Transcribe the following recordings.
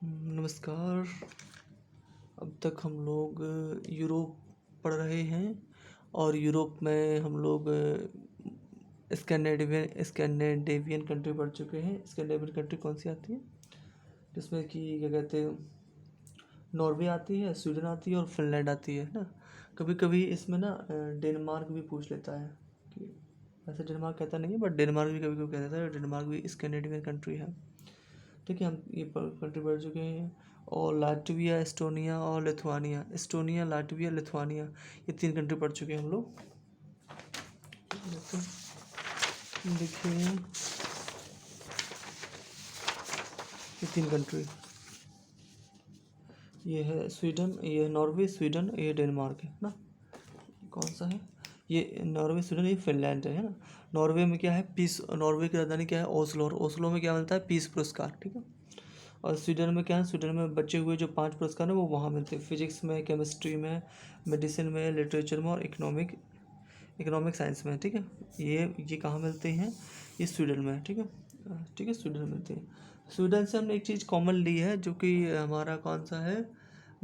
नमस्कार। अब तक हम लोग यूरोप पढ़ रहे हैं और यूरोप में हम लोग स्कैंडिनेवियन कंट्री पढ़ चुके हैं। स्कैंडिनेवियन कंट्री कौन सी आती है, जिसमें कि क्या कहते हैं, नॉर्वे आती है, स्वीडन आती है और फिनलैंड आती है ना। कभी कभी इसमें ना डेनमार्क भी पूछ लेता है कि वैसे डेनमार्क कहता नहीं है, बट डेनमार्क भी कभी कभी कह देता है। डेनमार्क भी स्कैंडिनेवियन कंट्री है। ठीक है, हम ये कंट्री पढ़ चुके हैं। और लाटविया, एस्टोनिया और लिथुआनिया, एस्टोनिया, लाटविया, लिथुआनिया, ये 3 कंट्री पढ़ चुके हैं हम लोग। देखिए ये 3 कंट्री, ये है स्वीडन, ये है नॉर्वे, स्वीडन, ये डेनमार्क है ना। कौन सा है ये? नॉर्वे, स्वीडन, ये फिनलैंड है ना। नॉर्वे में क्या है, पीस, नॉर्वे की राजधानी क्या है, ओस्लो, और ओस्लो में क्या मिलता है, पीस पुरस्कार। ठीक है। और स्वीडन में क्या है, स्वीडन में बचे हुए जो 5 पुरस्कार हैं वो वहाँ मिलते हैं, फिजिक्स में, केमिस्ट्री में, मेडिसिन में, लिटरेचर में और इकोनॉमिक साइंस में। ठीक है, ये कहाँ मिलते हैं, ये स्वीडन में। ठीक है, ठीक है, स्वीडन में मिलते हैं। स्वीडन से हमने एक चीज़ कॉमन ली है, जो कि हमारा कौन सा है,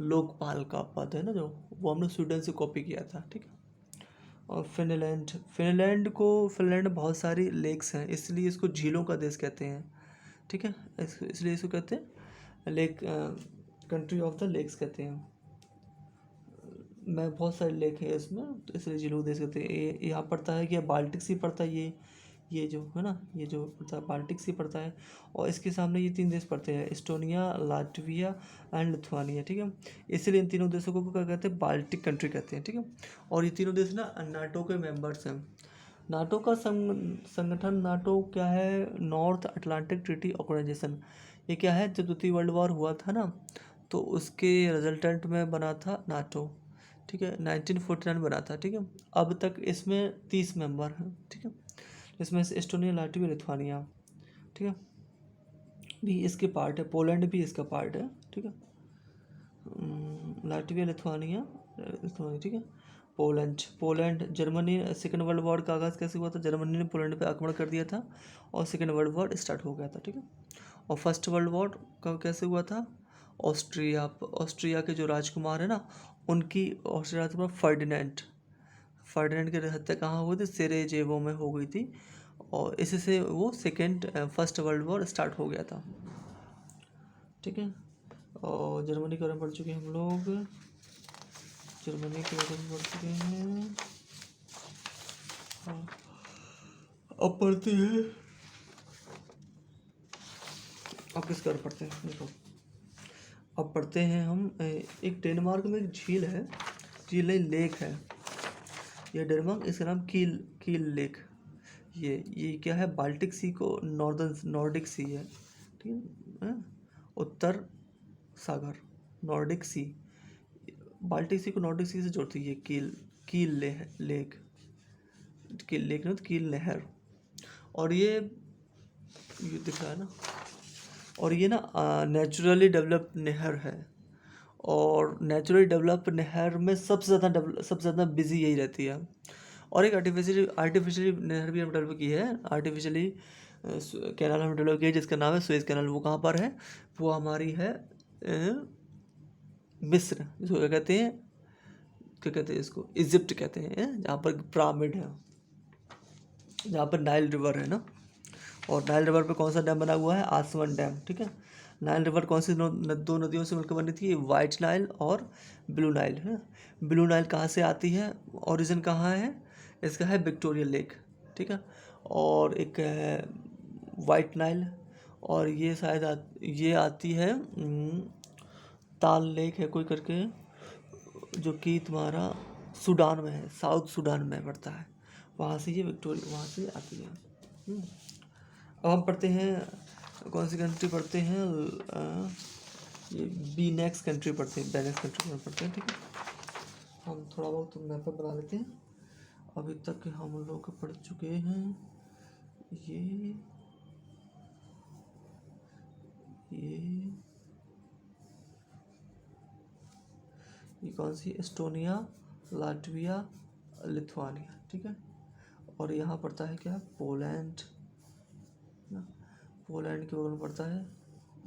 लोकपाल का पद है ना, जो वो हमने स्वीडन से कॉपी किया था। ठीक है। और फिनलैंड में बहुत सारी लेक्स हैं, इसलिए इसको झीलों का देश कहते हैं। ठीक है, इसलिए इसको कहते हैं lake, country of the lakes कहते हैं। मैं बहुत सारे लेक है इसमें, तो इसलिए झीलों का देश कहते हैं। ये यहाँ पड़ता है कि बाल्टिक सी पड़ता है, ये जो है ना, ये जो पड़ता है बाल्टिक सी पड़ता है। और इसके सामने ये 3 देश पड़ते हैं, एस्टोनिया, लाटविया एंड लिथुआनिया। ठीक है, इसलिए इन तीनों देशों को क्या कहते हैं, बाल्टिक कंट्री कहते हैं। ठीक है, और ये तीनों देश ना नाटो के मेंबर्स हैं। नाटो का संगठन, नाटो क्या है, नॉर्थ अटलांटिक ट्रीटी ऑर्गेनाइजेशन। ये क्या है, जब द्वितीय वर्ल्ड वॉर हुआ था ना, तो उसके रिजल्टेंट में बना था नाटो। ठीक है, 1949 बना था। ठीक है, अब तक इसमें 30 मेंबर हैं। ठीक है, इसमें से एस्टोनिया, लाटविया, लिथुआनिया, ठीक है, भी इसके पार्ट है। पोलैंड भी इसका पार्ट है। ठीक है, लाटविया, लिथुआनिया, ठीक है। Poland, Germany, second World war का आगाज़ कैसे हुआ था, जर्मनी ने पोलैंड पे आक्रमण कर दिया था और सेकेंड वर्ल्ड वॉर स्टार्ट हो गया था। ठीक है, और फर्स्ट वर्ल्ड वॉर का कैसे हुआ था, ऑस्ट्रिया के जो राजकुमार है ना, उनकी, ऑस्ट्रिया राजकुमार फर्डिनेंड की हत्या कहाँ हुई थी, सेरेजेवो में हो गई थी, और इससे वो फर्स्ट वर्ल्ड वॉर स्टार्ट हो गया था। ठीक है, और जर्मनी के बारे में पढ़ चुके हैं हम लोग, जर्मनी के बारे में पढ़ चुके हैं। हाँ, अब पढ़ते हैं, अब किस बारे में पढ़ते हैं, देखो अब पढ़ते हैं हम एक डेनमार्क में एक झील है, झील नहीं, लेक है, ये डेनमार्क, इसका नाम कील लेक। ये क्या है, बाल्टिक सी को नॉर्डिक सी है। ठीक है, उत्तर सागर, नॉर्डिक सी, बाल्टिक सी को नॉर्डिक सी से जोड़ती है। लेक, नहीं तो कील नहर। और ये दिख रहा है ना, और ये ना नेचुरली डेवलप्ड नहर है, और नेचुरली डेवलप्ड नहर में सबसे ज़्यादा बिजी यही रहती है। और एक आर्टिफिशियली नहर भी हम डेवलप की है, आर्टिफिशियली कैनाल हम डेवलप की है, जिसका नाम है सुएज कैनाल। वो कहाँ पर है, वो हमारी है मिस्र, जिसको क्या कहते हैं इसको, इजिप्ट कहते हैं, जहाँ पर पिरामिड है, जहाँ पर नाइल रिवर है ना। और नाइल रिवर पे कौन सा डैम बना हुआ है, आसवन डैम। ठीक है, नाइल रिवर कौन सी 2 नदियों से मिलकर बनी थी, वाइट नाइल और ब्लू नाइल है। ब्लू नाइल कहाँ से आती है, ओरिजिन कहाँ है इसका, है विक्टोरिया लेक। ठीक है, और एक है वाइट नाइल, और ये शायद ये आती है ताल लेक है कोई करके, जो कि तुम्हारा सूडान में है, साउथ सूडान में पड़ता है, वहाँ से ये विक्टोरिया वहाँ से आती है। अब हम पढ़ते हैं, कौन सी कंट्री पढ़ते हैं, ये बी नेक्स्ट कंट्री पढ़ते हैं, बेनेक्स कंट्री पढ़ते हैं। ठीक है, हम थोड़ा बहुत मैप बना लेते हैं। अभी तक हम लोग पढ़ चुके हैं ये कौन सी, एस्टोनिया, लाटविया, लिथुआनिया। ठीक है, और यहाँ पड़ता है क्या, पोलैंड ना, पोलैंड के बगल में पड़ता है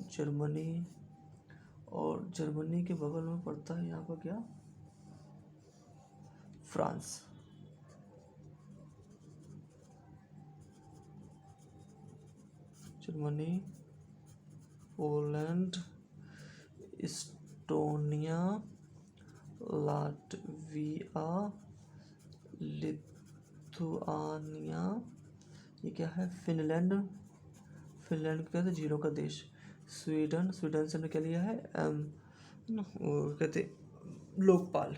जर्मनी, और जर्मनी के बगल में पड़ता है यहाँ पर क्या, France. Germany, Poland, Estonia, Latvia, Lithuania, ये क्या है, फिनलैंड, फिनलैंड को कहते हैं झीलों का देश। स्वीडन, स्वीडन से हमने क्या लिया है, वो कहते लोकपाल।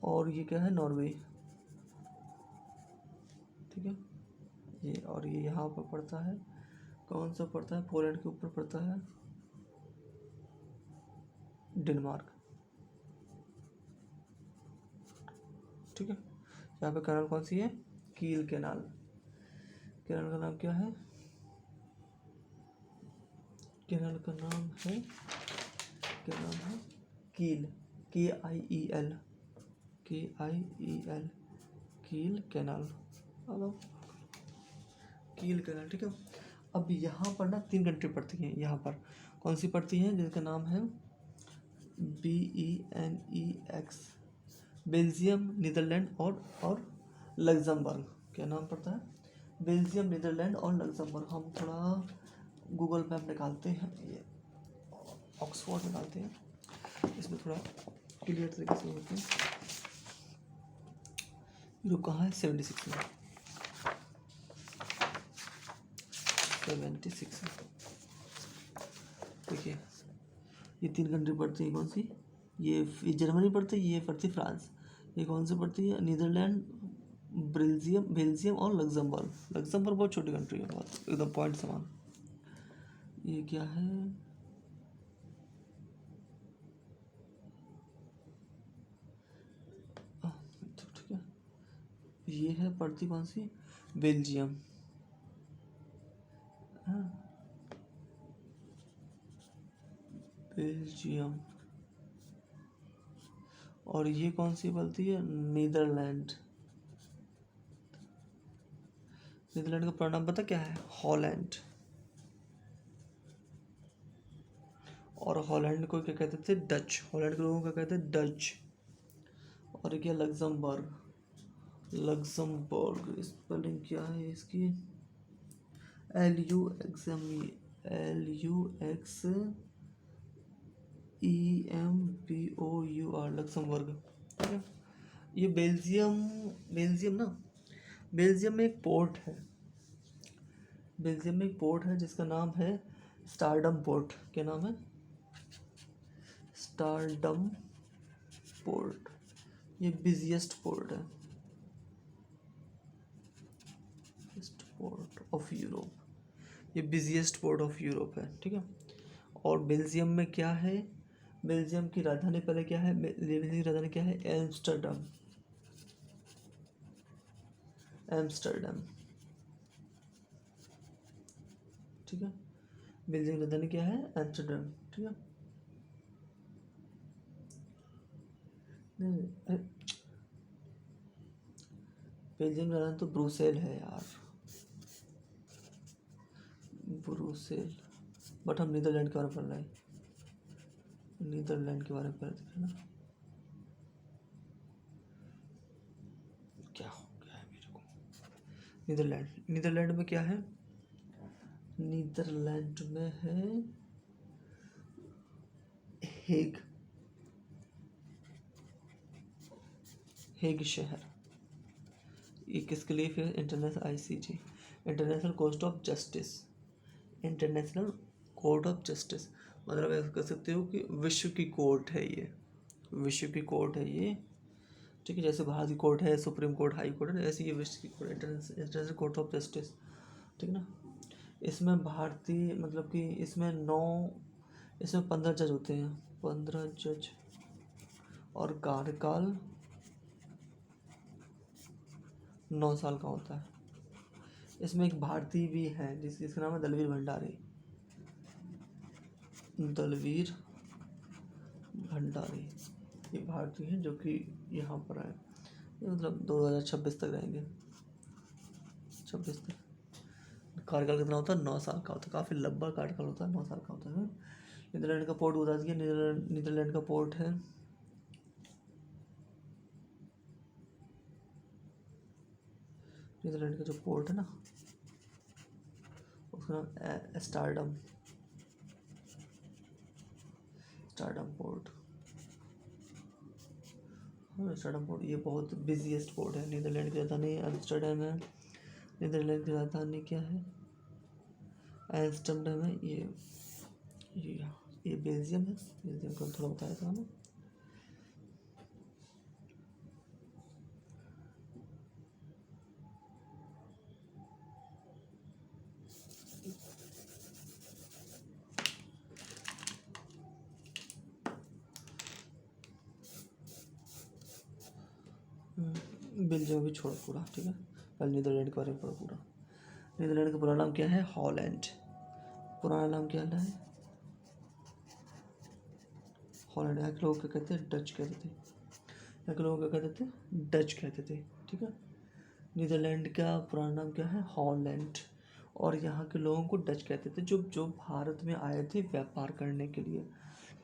और ये क्या है, नॉर्वे, ठीक है ये। और ये यहाँ पर पड़ता है, कौन सा पड़ता है, पोलैंड के ऊपर पड़ता है डेनमार्क, ठीक है। यहाँ पे कैनाल कौन सी है, कील कैनाल। कैनाल का नाम क्या है, कैनाल का नाम है, क्या नाम है, कील, KIEL, KIEL, कील कैनाल, हेलो, कील कैनाल, ठीक है। अब यहाँ पर ना 3 कंट्री पड़ती हैं, यहाँ पर कौन सी पड़ती हैं, जिनका नाम है BENEX, बेल्जियम, नीदरलैंड और लग्जमबर्ग। क्या नाम पड़ता है, बेल्जियम, नीदरलैंड और लग्जमबर्ग। हम थोड़ा गूगल मैप निकालते हैं, ये ऑक्सफोर्ड निकालते हैं, इसमें थोड़ा क्लियर तरीके से होते हैं। यूरोप कहाँ है, 76 में, 76 में, देखिए ये 3 कंट्री पड़ती है, कौन सी, ये जर्मनी पड़ती है, ये पड़ती है फ्रांस, ये कौन सी पड़ती है, नीदरलैंड, बेल्जियम और लग्जमबर्ग। लग्जमबर्ग बहुत छोटी कंट्री है, बहुत एकदम पॉइंट समान। ये क्या है, ठीक है, ये है पड़ती कौन सी, बेल्जियम, हाँ बेल्जियम। और ये कौन सी पड़ती है, नीदरलैंड। नीदरलैंड का प्रोनाउन पता क्या है, हॉलैंड। और हॉलैंड को क्या कहते थे, डच, हॉलैंड के लोगों को क्या कहते हैं, डच। और क्या, लग्जमबर्ग, लग्जमबर्ग स्पेलिंग क्या है इसकी, LUXEMBOUR, लग्जमबर्ग, ठीक है। ये बेल्जियम, बेल्जियम ना, बेल्जियम में एक पोर्ट है, बेल्जियम में एक पोर्ट है जिसका नाम है स्टारडम पोर्ट। क्या नाम है, स्टारडम पोर्ट। ये बिजिएस्ट पोर्ट है, पोर्ट ऑफ यूरोप, ये बिजिएस्ट पोर्ट ऑफ यूरोप है, ठीक है। और बेल्जियम में क्या है, बेल्जियम की राजधानी पहले क्या है, बेल्जियम की राजधानी क्या है, एम्स्टर्डम, एम्स्टर्डम, ठीक है। बेल्जियम की राजधानी क्या है, एम्स्टर्डम, ठीक है। नहीं, बेल्जियम की राजधानी तो ब्रुसेल है यार, ब्रुसेल। बट हम नीदरलैंड के बारे में पढ़ रहे हैं, नीदरलैंड के बारे में पढ़ रहे थे ना, क्या हो गया है मेरे को। नीदरलैंड, नीदरलैंड में क्या है, नीदरलैंड में है हेग, हेग शहर। ये किसके लिए फिर, international ICJ, international court of justice, international court of justice, मतलब ऐसा कह सकते हो कि विश्व की कोर्ट है ये, विश्व की कोर्ट है ये, ठीक है। जैसे भारत की कोर्ट है, सुप्रीम कोर्ट, हाई कोर्ट है, ऐसी ये विश्व की court, international court of justice, ठीक है ना। इसमें भारतीय मतलब कि इसमें 15 जज होते हैं, 15 जज, और कार्यकाल 9 साल का होता है। इसमें एक भारतीय भी है जिसका नाम है दलवीर भंडारी, दलवीर भंडारी, ये भारतीय हैं जो कि यहाँ पर आए, ये मतलब 2026 तक रहेंगे, 26 तक। कार्यकाल कितना होता है? 9 साल का होता है। काफ़ी लंबा कार्यकाल होता है, 9 साल का होता है। नीदरलैंड का पोर्ट बता दिया। नीदरलैंड का पोर्ट है, नीदरलैंड का जो पोर्ट है ना उसका नाम stardom, stardom port. Stardom port ये बहुत बिजीएस्ट पोर्ट है। नीदरलैंड की राजधानी एम्स्टर्डम है। नीदरलैंड की राजधानी क्या है? एम्स्टर्डम है। ये बेल्जियम है। बेल्जियम का थोड़ा बताया था ना। बेल्जियम भी छोड़ पूरा, ठीक है। पहले नीदरलैंड के बारे में पढ़ो पूरा। नीदरलैंड का पुराना नाम क्या है? हॉलैंड। पुराना नाम क्या है? हॉलैंड। यहाँ के लोग क्या कहते हैं? डच कहते थे। यहाँ के लोग क्या कहते थे? डच कहते थे, ठीक है। नीदरलैंड का पुराना नाम क्या है? हॉलैंड। और यहाँ के लोगों को डच कहते थे, जो जो भारत में आए थे व्यापार करने के लिए,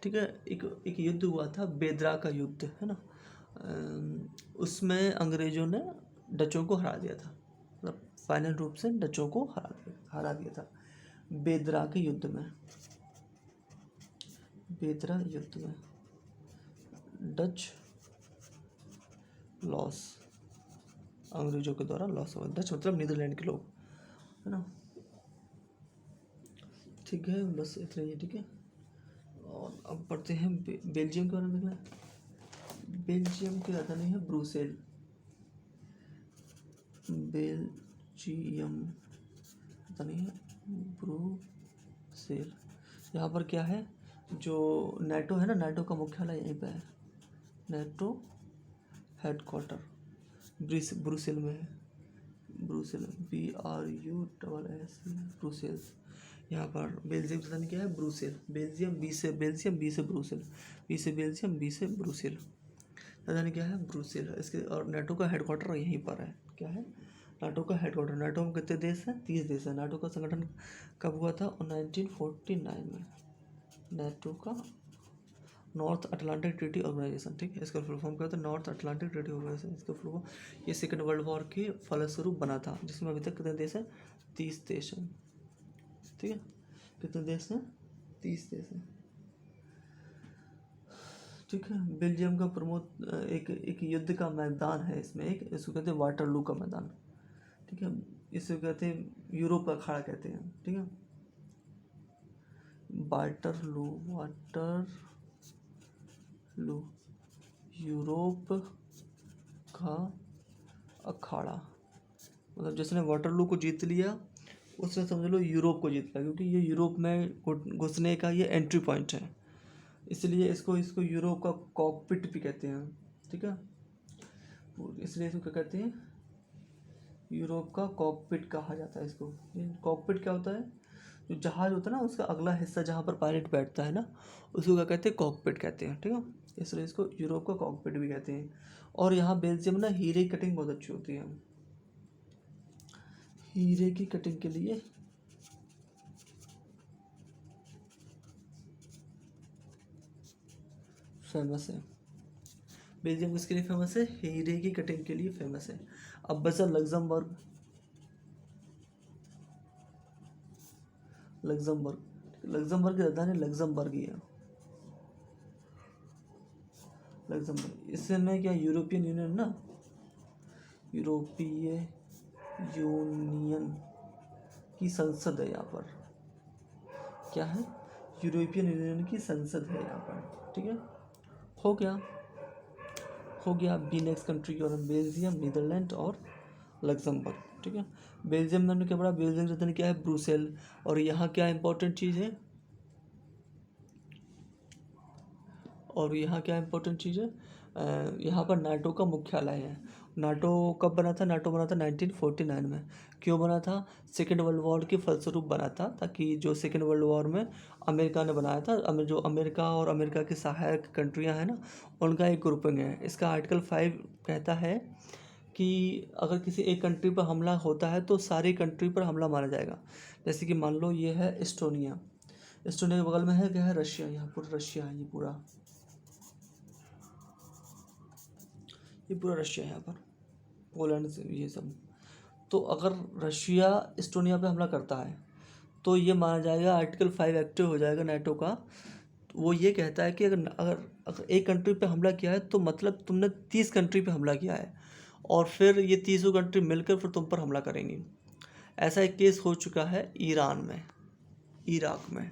ठीक है। एक युद्ध हुआ था, बेदरा का युद्ध, है ना। उसमें अंग्रेजों ने डचों को हरा दिया था, मतलब फाइनल रूप से डचों को हरा दिया था बेदरा के युद्ध में। बेदरा युद्ध में डच लॉस, अंग्रेजों के द्वारा लॉस हुआ। डच मतलब नीदरलैंड के लोग, है ना। ठीक है, बस इतना ही है, ठीक है। और अब पढ़ते हैं बेल्जियम के बारे में। देखना है बेल्जियम की राजधानी है ब्रुसेल। बेल्जियम राजधानी है ब्रुसेल। यहाँ पर क्या है? जो नाटो है ना, नाटो का मुख्यालय यहीं पे है। नाटो हेडक्वार्टर ब्रुसेल में है। Brussels BRUSS Brussels. यहाँ पर बेल्जियम की राजधानी क्या है? ब्रुसेल। बेल्जियम बी से ब्रुसेल, बी से बेल्जियम, बी से ब्रुसेल। राजधानी क्या है? ब्रुसेल। इसके और नाटो का हेडक्वार्टर यहीं पर है। क्या है? नाटो का हेडक्वार्टर। नाटो में कितने देश हैं? 30 देश हैं। नाटो का संगठन कब हुआ था? 1949 में। नाटो का नॉर्थ अटलांटिक ट्रीटी ऑर्गेनाइजेशन, ठीक है। इसका फुल फॉर्म क्या होता है? North Atlantic Treaty Organization. इसका फुल फॉर्म, ये सेकेंड वर्ल्ड वॉर के फलस्वरूप बना था, जिसमें अभी तक कितने देश हैं? 30 देश हैं, ठीक है। कितने देश हैं? 30 देश हैं, ठीक है। बेल्जियम का प्रमुख एक युद्ध का मैदान है इसमें, एक इसको कहते हैं वाटरलू का मैदान, ठीक है। इसे कहते हैं यूरोप का अखाड़ा कहते हैं, ठीक है। वाटरलू यूरोप का अखाड़ा, मतलब जिसने वाटरलू को जीत लिया उसने समझ लो यूरोप को जीत लिया, क्योंकि ये यूरोप में घुसने का ये एंट्री पॉइंट है, इसलिए इसको यूरोप का कॉकपिट भी कहते हैं, ठीक है। इसलिए इसको क्या कहते हैं? यूरोप का कॉकपिट कहा जाता है इसको। कॉकपिट क्या होता है? जो जहाज होता है ना, उसका अगला हिस्सा जहाँ पर पायलट बैठता है ना, उसको क्या कहते हैं? कॉकपिट कहते हैं, ठीक है। इसलिए इसको यूरोप का कॉकपिट भी कहते हैं। और यहाँ बेल्जियम ना हीरे की कटिंग बहुत अच्छी होती है। हीरे की कटिंग के लिए फेमस है। बेल्जियम किसके लिए फेमस है? हीरे की कटिंग के लिए फेमस है। अब बचा लग्जमबर्ग। लग्जमबर्ग की राजधानी लग्जमबर्ग ही है। लग्जमबर्ग इसमें क्या यूरोपियन यूनियन ना, यूरोपीय यूनियन की संसद है यहाँ पर। क्या है? यूरोपियन यूनियन की संसद है यहाँ पर, ठीक है। हो गया बी नेक्स्ट कंट्री की, और बेल्जियम, नीदरलैंड और लग्जमबर्ग, ठीक है। बेल्जियम में हमने क्या पढ़ा? बेल्जियम की राजधानी क्या है? ब्रुसेल। और यहाँ क्या इंपॉर्टेंट चीज़ है? यहाँ पर नाटो का मुख्यालय है। नाटो कब बना था? नाटो बना था 1949 में। क्यों बना था? सेकेंड वर्ल्ड वॉर के फलस्वरूप बना था, ताकि जो सेकेंड वर्ल्ड वॉर में अमेरिका ने बनाया था, जो अमेरिका और अमेरिका की सहायक कंट्रियां हैं ना, उनका एक ग्रुपिंग है। इसका आर्टिकल 5 कहता है कि अगर किसी एक कंट्री पर हमला होता है तो सारी कंट्री पर हमला मारा जाएगा। जैसे कि मान लो ये है एस्टोनिया, एस्टोनिया के बगल में है क्या है, रशिया, यहाँ पूरा रशिया है, ये पूरा रशिया है यहाँ पर, पोलैंड से ये सब। तो अगर रशिया एस्टोनिया पे हमला करता है तो ये माना जाएगा, आर्टिकल 5 एक्टिव हो जाएगा नाटो का। वो ये कहता है कि अगर एक कंट्री पे हमला किया है तो मतलब तुमने 30 कंट्री पे हमला किया है, और फिर ये 30 कंट्री मिलकर फिर तुम पर हमला करेंगी। ऐसा एक केस हो चुका है ईरान में, इराक में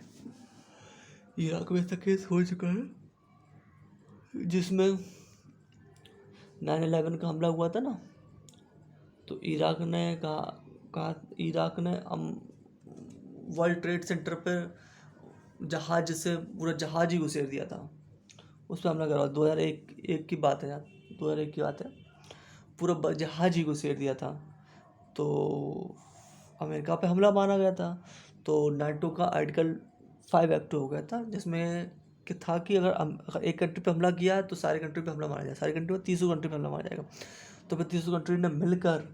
ऐसा केस हो चुका है जिसमें 9/11 का हमला हुआ था ना। तो इराक ने वर्ल्ड ट्रेड सेंटर पर जहाज से पूरा जहाज ही घुसेड़ दिया था, उस पर हमला करवा 2001 की बात है यार, 2001 की बात है, पूरा जहाज ही घुसेड़ दिया था। तो अमेरिका पे हमला मारा गया था। तो नाटो का आर्टिकल 5 एक्टिव हो गया था, जिसमें कि था कि अगर एक कंट्री पे हमला किया तो सारी कंट्री पे हमला मारा जाएगा, सारी कंट्री में 30 कंट्री पे हमला मारा जाएगा। तो फिर 30 कंट्री ने मिलकर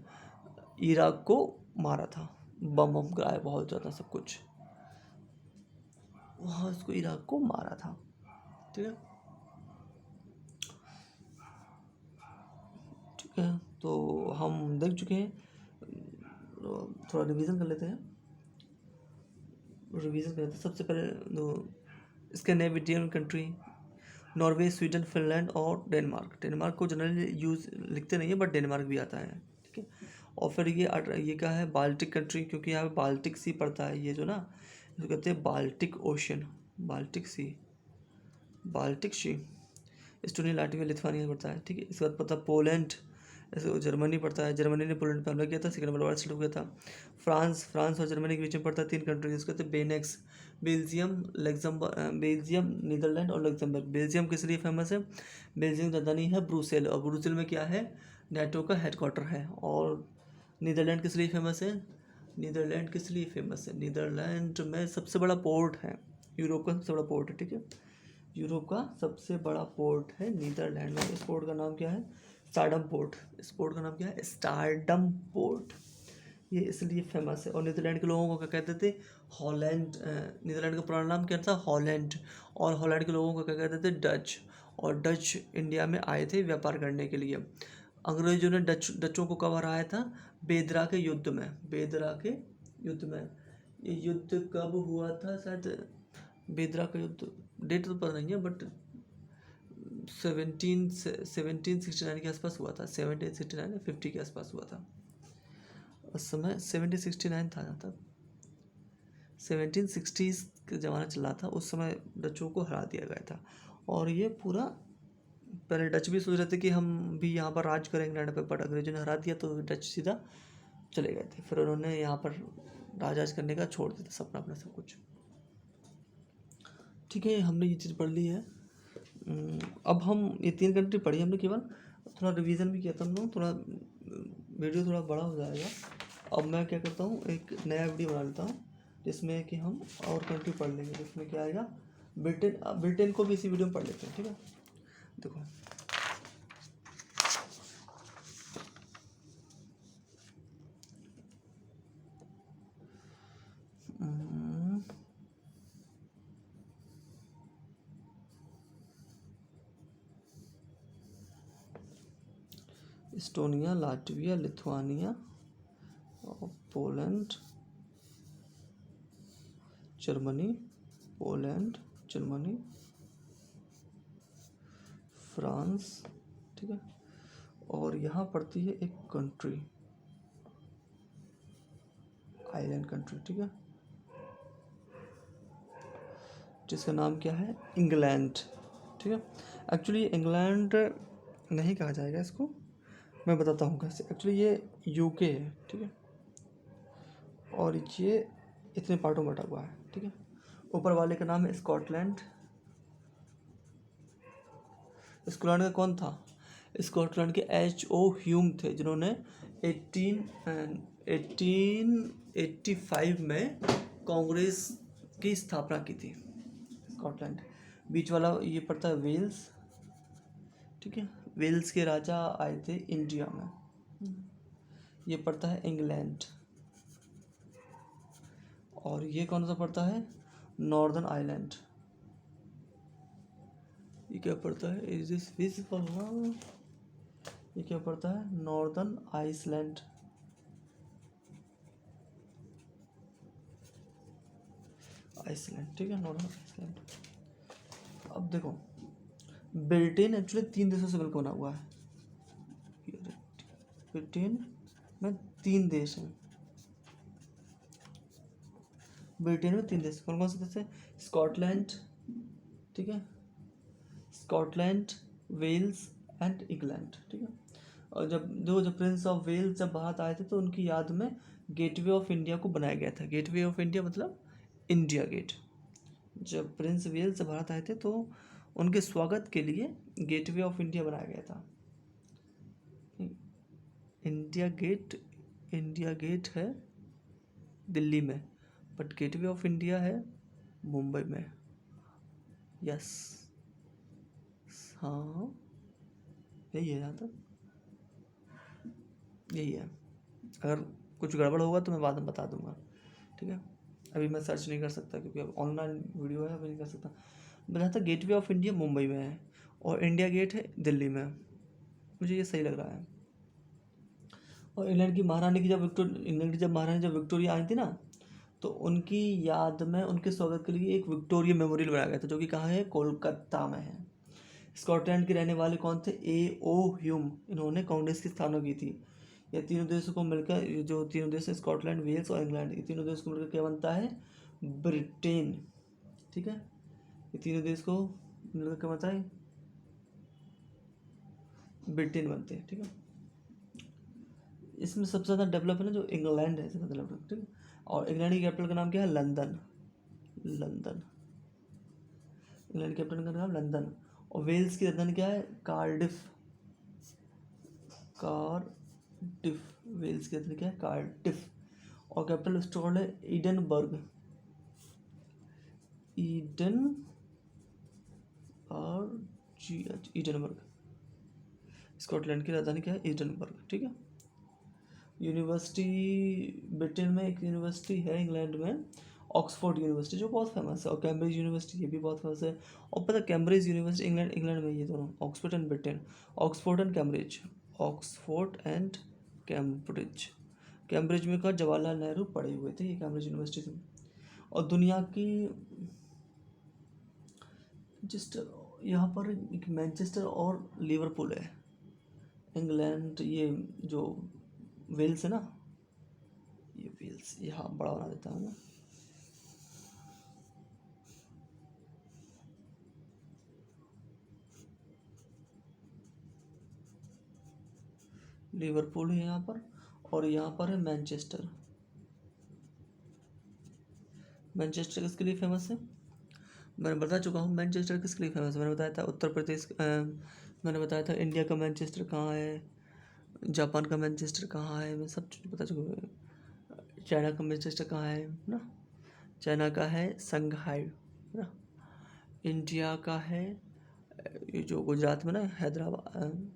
इराक को मारा था, बम गिराया बहुत ज़्यादा, सब कुछ वहाँ उसको इराक को मारा था। ठीक है, ठीक है। तो हम देख चुके हैं, थोड़ा रिवीजन कर लेते हैं। सबसे पहले Scandinavian country, Norway, Sweden, Finland और डेनमार्क। डेनमार्क को जनरली यूज़ लिखते नहीं है, बट डेनमार्क भी आता है। ठीक है, और फिर ये क्या है, बाल्टिक कंट्री, क्योंकि यहाँ पे बाल्टिक सी पड़ता है, ये जो ना इसको कहते हैं बाल्टिक ओशन, बाल्टिक सी। एस्टोनिया, लाटविया, लिथुआनिया पड़ता है। ठीक है, इसके बाद पता पोलैंड, ऐसे जर्मनी पड़ता है, जर्मनी ने पोलैंड पर हमला किया था, सेकंड वर्ल्ड वॉर शुरू हुआ था। फ्रांस और जर्मनी के बीच में पड़ता है 3 कंट्री, जिसको कहते हैं बेनेक्स, बेल्जियम, नीदरलैंड और लग्जमबर्ग। बेल्जियम किस लिए फेमस है, बेल्जियम की राजधानी है ब्रुसेल, और ब्रुसेल में क्या है, नाटो का हेडक्वार्टर है। और नीदरलैंड किस लिए फेमस है, नीदरलैंड में सबसे बड़ा पोर्ट है, यूरोप का सबसे बड़ा पोर्ट है। ठीक है, यूरोप का सबसे बड़ा पोर्ट है नीदरलैंड में। इस पोर्ट का नाम क्या है, स्टारडम पोर्ट। इस पोर्ट का नाम क्या है, स्टारडम पोर्ट। ये इसलिए फेमस है। और नीदरलैंड के लोगों को क्या कहते थे, हॉलैंड। नीदरलैंड का पुराना नाम क्या था, हॉलैंड। और हॉलैंड के लोगों को क्या कहते थे, डच। और डच इंडिया में आए थे व्यापार करने के लिए। अंग्रेजों ने डचों को कब हराया था, बेदरा के युद्ध में। ये युद्ध कब हुआ था, शायद बेदरा का युद्ध, डेट तो पता नहीं है, बट 1769 के आसपास हुआ था, 1769 या 50 के आसपास हुआ था। उस समय 1769 था, जहाँ तक 1760s का ज़माना चल रहा था, उस समय डचों को हरा दिया गया था। और ये पूरा, पहले डच भी सोच रहे थे कि हम भी यहाँ पर राज करेंगे लैंड पे, बट अंग्रेजों ने हरा दिया तो डच सीधा चले गए थे। फिर उन्होंने यहाँ पर राज करने का छोड़ दिया था सपना अपना सब कुछ। ठीक है, हमने ये चीज़ पढ़ ली है। अब हम ये 3 कंट्री पढ़ी हमने केवल, थोड़ा रिवीजन भी किया था हम लोग, थोड़ा वीडियो थोड़ा बड़ा हो जाएगा। अब मैं क्या करता हूँ, एक नया वीडियो बना लेता हूँ जिसमें कि हम और कंट्री पढ़ लेंगे। जिसमें क्या आएगा, ब्रिटेन को भी इसी वीडियो में पढ़ लेते हैं। ठीक है, देखो Estonia, Latvia, Lithuania, Poland, Germany, France. ठीक है, और यहाँ पड़ती है एक कंट्री, आइलैंड कंट्री। ठीक है, जिसका नाम क्या है, इंग्लैंड। ठीक है, एक्चुअली इंग्लैंड नहीं कहा जाएगा इसको, मैं बताता हूँ कैसे। एक्चुअली ये यूके है। ठीक है, और ये इतने पार्टों में बटा हुआ है। ठीक है, ऊपर वाले का नाम है स्कॉटलैंड। स्कॉटलैंड का कौन था, स्कॉटलैंड के H.O. ह्यूम थे, जिन्होंने 1885 में कांग्रेस की स्थापना की थी। स्कॉटलैंड, बीच वाला ये पड़ता है वेल्स। ठीक है, वेल्स के राजा आए थे इंडिया में, ये पड़ता है इंग्लैंड। और ये कौन सा पड़ता है? Northern island. ये क्या पड़ता है? Is this visible? ये क्या पड़ता है? Northern Iceland. आइसलैंड, ठीक है, नॉर्दर्न आइसलैंड। अब देखो, ब्रिटेन एक्चुअली 3 देशों से मिलकर बना हुआ है। ब्रिटेन में 3 देश हैं। ब्रिटेन में 3 देश, कौन कौन से देश है? स्कॉटलैंड, ठीक है, स्कॉटलैंड, वेल्स एंड इंग्लैंड, ठीक है। और जब प्रिंस ऑफ वेल्स जब भारत आए थे तो उनकी याद में गेटवे ऑफ इंडिया को बनाया गया था। गेटवे ऑफ इंडिया मतलब इंडिया गेट। जब प्रिंस वेल्स से भारत आए थे तो उनके स्वागत के लिए गेटवे ऑफ इंडिया बनाया गया था। इंडिया गेट है दिल्ली में, बट गेटवे ऑफ इंडिया है मुंबई में। यस, हाँ यही है, यहाँ तक यही है। अगर कुछ गड़बड़ होगा तो मैं बाद में बता दूंगा, ठीक है। अभी मैं सर्च नहीं कर सकता क्योंकि अब ऑनलाइन वीडियो है, अभी नहीं कर सकता। बताया था गेटवे ऑफ इंडिया मुंबई में है और इंडिया गेट है दिल्ली में। मुझे ये सही लग रहा है। और इंग्लैंड की महारानी जब विक्टोरिया आई थी ना, तो उनकी याद में उनके स्वागत के लिए एक विक्टोरिया मेमोरियल बनाया गया था, जो कि कहाँ है? कोलकाता में है। स्कॉटलैंड के रहने वाले कौन थे? A.O. ह्यूम। इन्होंने कांग्रेस की स्थापना की थी। ये तीनों देशों को मिलकर, जो तीनों देश हैं, स्कॉटलैंड, वेल्स और इंग्लैंड, ये तीनों देश को मिलकर क्या बनता है? ब्रिटेन, ठीक है। ये तीनों देश को मिलकर क्या बनता है? ब्रिटेन बनते हैं, ठीक है। इसमें सबसे ज़्यादा डेवलप है ना जो इंग्लैंड है, सबसे डेवलप, ठीक है। और इंग्लैंड की कैपिटल का नाम क्या है? लंदन। लंदन, इंग्लैंड की कैपिटल का नाम लंदन। और वेल्स की राजधानी क्या है? कार्डिफ। कार्डिफ, वेल्स की राजधानी क्या है? कार्डिफ। और कैपिटल स्टोर है ईडनबर्ग। ईडनबर्ग। स्कॉटलैंड की राजधानी क्या है? ईडनबर्ग, ठीक है। यूनिवर्सिटी, ब्रिटेन में एक यूनिवर्सिटी है इंग्लैंड में, ऑक्सफोर्ड यूनिवर्सिटी, जो बहुत फेमस है। और कैम्ब्रिज यूनिवर्सिटी, ये भी बहुत फेमस है। और पता है कैम्ब्रिज यूनिवर्सिटी इंग्लैंड में, ये दोनों, Oxford and Britain, Oxford and Cambridge, Oxford and Cambridge. Cambridge में का जवाहरलाल नेहरू पढ़े हुए थे, ये कैम्ब्रिज यूनिवर्सिटी से। और दुनिया की जस्ट यहाँ पर एक मैनचेस्टर और लिवरपूल है। इंग्लैंड, ये जो वेल्स है ना, ये वेल्स यहाँ बड़ा बना देता हूँ ना, लिवरपूल है यहाँ पर। और यहाँ पर है मैनचेस्टर। मैनचेस्टर किसके लिए फेमस है? मैंने बता चुका हूँ मैनचेस्टर किसके लिए फेमस है। मैंने बताया था उत्तर प्रदेश, मैंने बताया था इंडिया का मैनचेस्टर कहाँ है, जापान का मैनचेस्टर कहाँ है, मैं सब चीज़ बता चुका हूँ। चाइना का मैनचेस्टर कहाँ है ना? चाइना का है संघाई, है ना। इंडिया का है ये जो गुजरात में ना, हैदराबाद,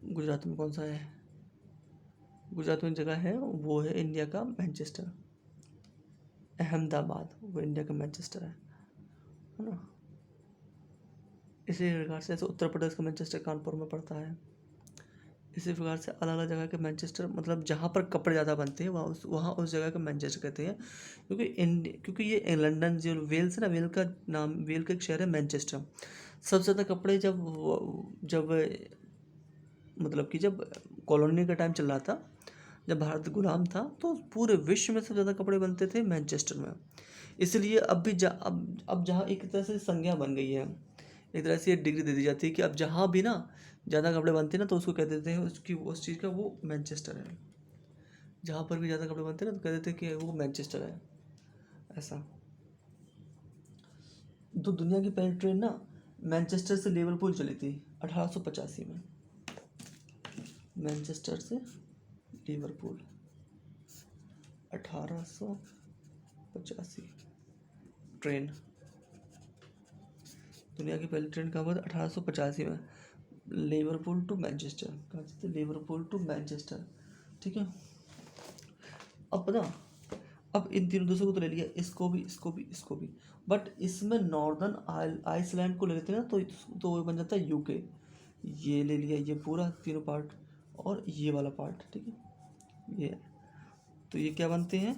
गुजरात में कौन सा है? गुजरात में जगह है, वो है इंडिया का मैनचेस्टर। अहमदाबाद, वो इंडिया का मैनचेस्टर है ना। इसी प्रकार से, ऐसे उत्तर प्रदेश का मैनचेस्टर कानपुर में पड़ता है। इसी प्रकार से अलग अलग जगह के मैनचेस्टर, मतलब जहाँ पर कपड़े ज़्यादा बनते हैं वहाँ उस जगह का मैनचेस्टर कहते हैं। क्योंकि ये लंदन जो वेल्स है ना, वेल का एक शहर है मैनचेस्टर। सबसे ज़्यादा कपड़े जब मतलब कि जब कॉलोनी का टाइम चल रहा था, जब भारत गुलाम था, तो पूरे विश्व में सबसे ज़्यादा कपड़े बनते थे मैनचेस्टर में। इसलिए अब जहाँ एक तरह से संज्ञा बन गई है, एक तरह से ये डिग्री दे दी जाती है कि अब जहाँ भी ना ज़्यादा कपड़े बनते हैं ना, तो उसको कह देते हैं उसकी उस चीज़ का वो मैनचेस्टर है। जहाँ पर भी ज़्यादा कपड़े बनते हैं ना, तो कह देते हैं कि वो मैनचेस्टर है, ऐसा। तो दुनिया की पहली ट्रेन ना मैनचेस्टर से लिवरपूल चली थी 1885 में। मैनचेस्टर से लिवरपूल 1885 ट्रेन। दुनिया की पहली ट्रेन कब हुआ था? 1885 में। लिवरपूल टू मैनचेस्टर, कहाँ से थे, लिवरपूल टू मैनचेस्टर, ठीक है। अब ना, अब इन तीनों देशों को तो ले लिया, इसको भी, इसको भी, इसको भी, बट इसमें नॉर्दर्न आइसलैंड को ले लेते हैं ना, तो वो बन जाता है यूके। ये ले लिया, ये पूरा तीनों पार्ट, और ये वाला पार्ट, ठीक है, ये, तो ये क्या बनते हैं,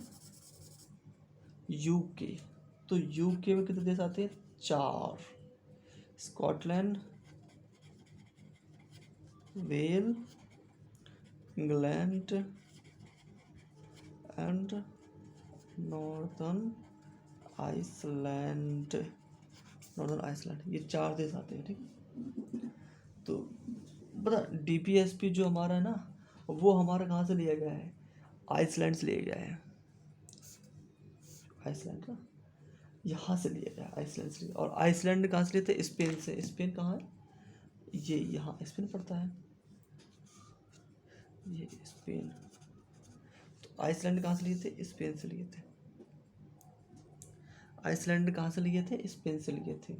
यूके। तो यूके में कितने देश आते हैं, 4, Scotland, Wales, England and Northern Iceland, Northern Iceland, ये 4 देश आते हैं, ठीक है। तो पता, डीपीएसपी जो हमारा है ना, वो हमारा कहाँ से लिया गया है, आइसलैंड से लिया गया है, आइसलैंड ना, यहाँ से लिया गया है, आइसलैंड से। और आइसलैंड कहाँ से लिए थे, स्पेन से। स्पेन कहाँ है, ये यहाँ स्पेन पड़ता है, ये स्पेन। तो आइसलैंड कहाँ से लिए थे, स्पेन से लिए थे। आइसलैंड कहाँ से लिए थे, स्पेन से लिए थे।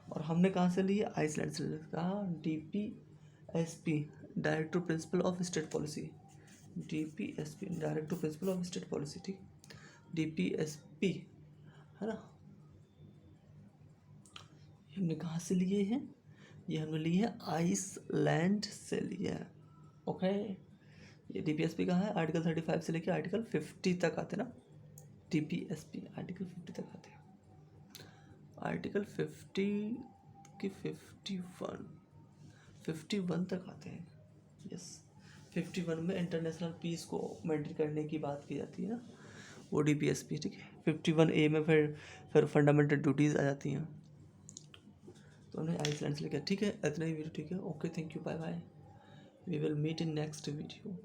और हमने कहाँ से लिए, आइसलैंड से लिए। कहा DPSP, director principle of state policy, DPSP director principle of state policy, ठीक, DPSP है ना। हमने कहाँ से लिए हैं, ये हमने लिए हैं आइसलैंड से लिए हैं, ओके। ये DPSP कहाँ है, आर्टिकल 35 से लेकर आर्टिकल 50 तक आते ना, DPSP आर्टिकल 50 तक आते हैं। आर्टिकल 50 की 51 तक आते हैं, यस। 51 में इंटरनेशनल पीस को मेंटेन करने की बात की जाती है ना, वो DPSP, ठीक है। 51A में फिर फंडामेंटल ड्यूटीज़ आ जाती हैं। तो हमने आइसलैंड से लिखा, ठीक है। इतना ही वीडियो, ठीक है, okay, thank you, bye bye, we will meet in next video.